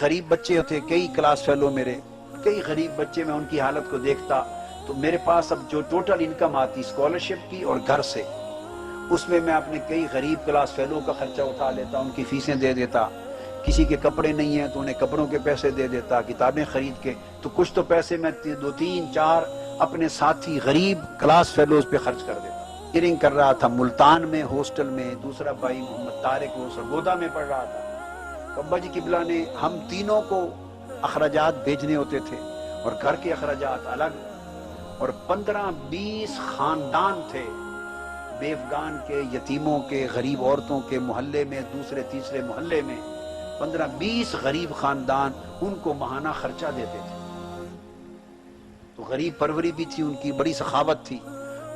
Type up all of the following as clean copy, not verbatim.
غریب بچے تھے، کئی کلاس فیلو میرے، کئی غریب بچے، میں ان کی حالت کو دیکھتا تو میرے پاس اب جو ٹوٹل انکم آتی اسکالرشپ کی اور گھر سے، اس میں اپنے کئی غریب کلاس فیلو کا خرچہ اٹھا لیتا، ان کی فیسیں دے دیتا، کسی کے کپڑے نہیں ہیں تو انہیں کپڑوں کے پیسے دے دیتا، کتابیں خرید کے، تو کچھ تو پیسے میں 2-3-4 اپنے ساتھی غریب کلاس فیلوز پہ خرچ کر دیتا۔ ایئرنگ کر رہا تھا ملتان میں ہاسٹل میں، دوسرا بھائی محمد طارق وہ سرگودا میں پڑھ رہا تھا۔ ابا جی قبلہ نے ہم تینوں کو اخراجات بھیجنے ہوتے تھے اور گھر کے اخراجات الگ، اور 15-20 خاندان تھے بے افغان کے، یتیموں کے، غریب عورتوں کے، محلے میں دوسرے تیسرے محلے میں 15-20 غریب خاندان، ان کو ماہانہ خرچہ دیتے تھے۔ تو غریب پروری بھی تھی ان کی، بڑی سخاوت تھی،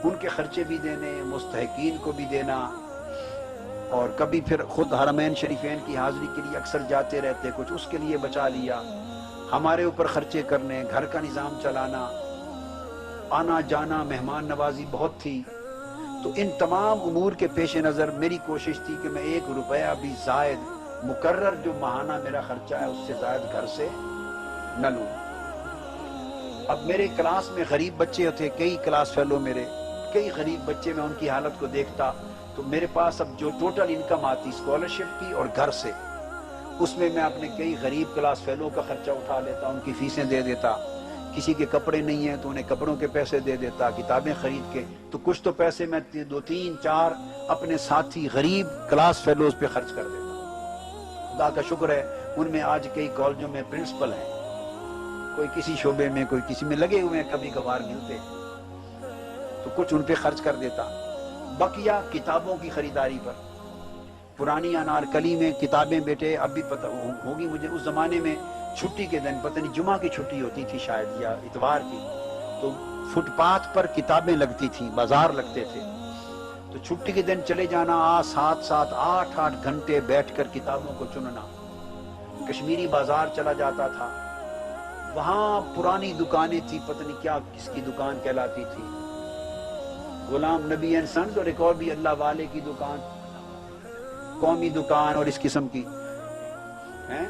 ان کے خرچے بھی دینے، مستحقین کو بھی دینا، اور کبھی پھر خود حرمین شریفین کی حاضری کے لیے اکثر جاتے رہتے، کچھ اس کے لیے بچا لیا، ہمارے اوپر خرچے کرنے، گھر کا نظام چلانا، آنا جانا، مہمان نوازی بہت تھی۔ تو ان تمام امور کے پیش نظر میری کوشش تھی کہ میں 1 روپیہ بھی زائد، مقرر جو ماہانہ میرا خرچہ ہے اس سے زائد گھر سے نہ لوں۔ اب میرے کلاس میں غریب بچے تھے، کئی کلاس فیلو میرے، کئی غریب بچے، میں ان کی حالت کو دیکھتا تو میرے پاس اب جو ٹوٹل انکم آتی اسکالرشپ کی اور گھر سے، اس میں اپنے کئی غریب کلاس فیلو کا خرچہ اٹھا لیتا، ان کی فیسیں دے دیتا، کسی کے کپڑے نہیں ہیں تو انہیں کپڑوں کے پیسے دے دیتا، کتابیں خرید کے، تو کچھ تو پیسے میں 2-3-4 اپنے ساتھی غریب کلاس فیلوز پہ خرچ کر دیتا۔ خدا کا شکر ہے ان میں آج کئی کالجوں میں پرنسپل ہیں، کوئی کسی شعبے میں، کوئی کسی میں لگے ہوئے ہیں، کبھی کبھار ملتے، تو کچھ ان پہ خرچ کر دیتا۔ بقیہ کتابوں کی خریداری پر، پرانی انارکلی میں کتابیں بیٹے اب بھی پتہ ہوگی مجھے، اس زمانے میں چھٹی کے دن، پتہ نہیں جمعہ کی چھٹی ہوتی تھی شاید یا اتوار کی، تو فٹ پاتھ پر کتابیں لگتی تھیں، بازار لگتے تھے، تو چھٹی کے دن چلے جانا، 7-7 8-8 گھنٹے بیٹھ کر کتابوں کو چننا۔ کشمیری بازار چلا جاتا تھا، وہاں پرانی دکانیں تھی، پتہ نہیں کیا کس کی دکان کہلاتی تھی، غلام نبی اینڈ سنز، اور ایک اور بھی اللہ والے کی دکان، قومی دکان اور اس قسم کی ہیں،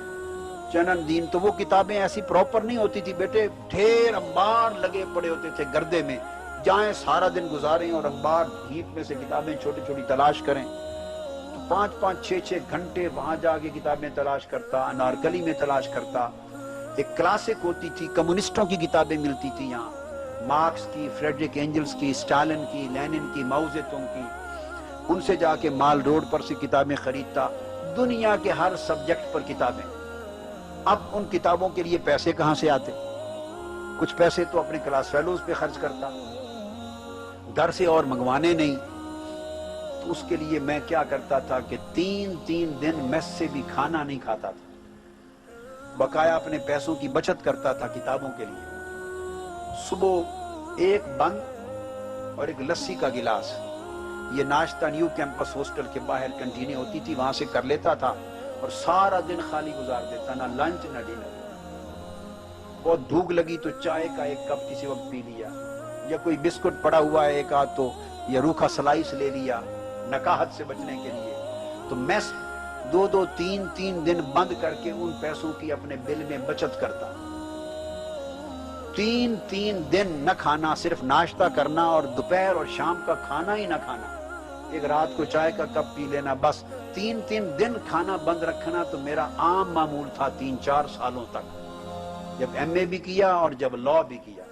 چنن دین، تو وہ کتابیں ایسی پراپر نہیں ہوتی تھی بیٹے، ڈھیر انبار لگے پڑے ہوتے تھے گردے میں، جائیں سارا دن گزاریں اور انبار ہیپ میں سے کتابیں چھوٹی چھوٹی تلاش کریں، تو 5-5 6-6 گھنٹے وہاں جا کے کتابیں تلاش کرتا، انارکلی میں تلاش کرتا۔ ایک کلاسک ہوتی تھی، کمیونسٹوں کی کتابیں ملتی تھی یہاں، مارکس کی، فریڈرک اینجلز کی، اسٹالن کی، لینن کی، ماؤ زے تونگ کی، ان سے جا کے مال روڈ پر سے کتابیں خریدتا، دنیا کے ہر سبجیکٹ پر کتابیں۔ اب ان کتابوں کے لیے پیسے کہاں سے آتے؟ کچھ پیسے تو اپنے کلاس فیلوز پہ خرچ کرتا، گھر سے اور منگوانے نہیں، تو اس کے لیے میں کیا کرتا تھا کہ 3 دن میس سے بھی کھانا نہیں کھاتا تھا، بقایا اپنے پیسوں کی بچت کرتا تھا کتابوں کے لیے۔ صبح 1 بند اور 1 لسی کا گلاس، یہ ناشتہ نیو کیمپس ہاسٹل کے باہر کنٹینیں ہوتی تھی، وہاں سے کر لیتا تھا، اور سارا دن خالی گزار دیتا، نہ لنچ نہ ڈنر۔ بہت بھوک لگی تو چائے کا 1 کپ کسی وقت پی لیا، یا کوئی بسکٹ پڑا ہوا ہے 1 آدھ تو، یا روکھا سلائس لے لیا نکاحت سے بچنے کے لیے۔ تو میس 2-3 دن بند کر کے ان پیسوں کی اپنے بل میں بچت کرتا۔ 3 دن نہ کھانا، صرف ناشتہ کرنا، اور دوپہر اور شام کا کھانا ہی نہ کھانا، ایک رات کو چائے کا کپ پی لینا، بس 3 دن کھانا بند رکھنا تو میرا عام معمول تھا 3-4 سالوں تک، جب ایم اے بھی کیا اور جب لاء بھی کیا۔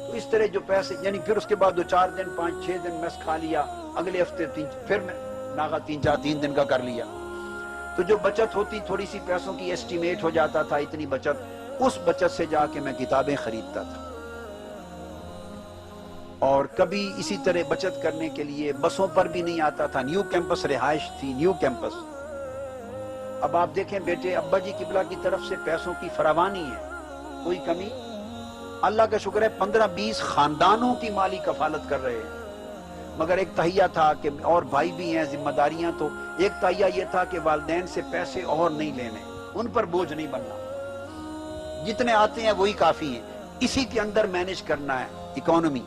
تو اس طرح جو پیسے، یعنی پھر اس کے بعد 2-4 دن 5-6 دن میس کھا لیا، اگلے ہفتے پھر میں ناغا 3 دن کا کر لیا، تو جو بچت ہوتی تھوڑی سی پیسوں کی ایسٹیمیٹ ہو جاتا تھا اتنی بچت، اس بچت سے جا کے میں کتابیں خریدتا تھا۔ اور کبھی اسی طرح بچت کرنے کے لیے بسوں پر بھی نہیں آتا تھا، نیو کیمپس رہائش تھی، نیو کیمپس۔ اب آپ دیکھیں بیٹے، ابا جی قبلہ کی طرف سے پیسوں کی فراوانی ہے، کوئی کمی، اللہ کا شکر ہے 15-20 خاندانوں کی مالی کفالت کر رہے ہیں، مگر ایک تہیہ تھا کہ، اور بھائی بھی ہیں، ذمہ داریاں، تو ایک تہیہ یہ تھا کہ والدین سے پیسے اور نہیں لینے، ان پر بوجھ نہیں بننا، جتنے آتے ہیں وہی کافی ہیں، اسی کے اندر مینج کرنا ہے اکانومی۔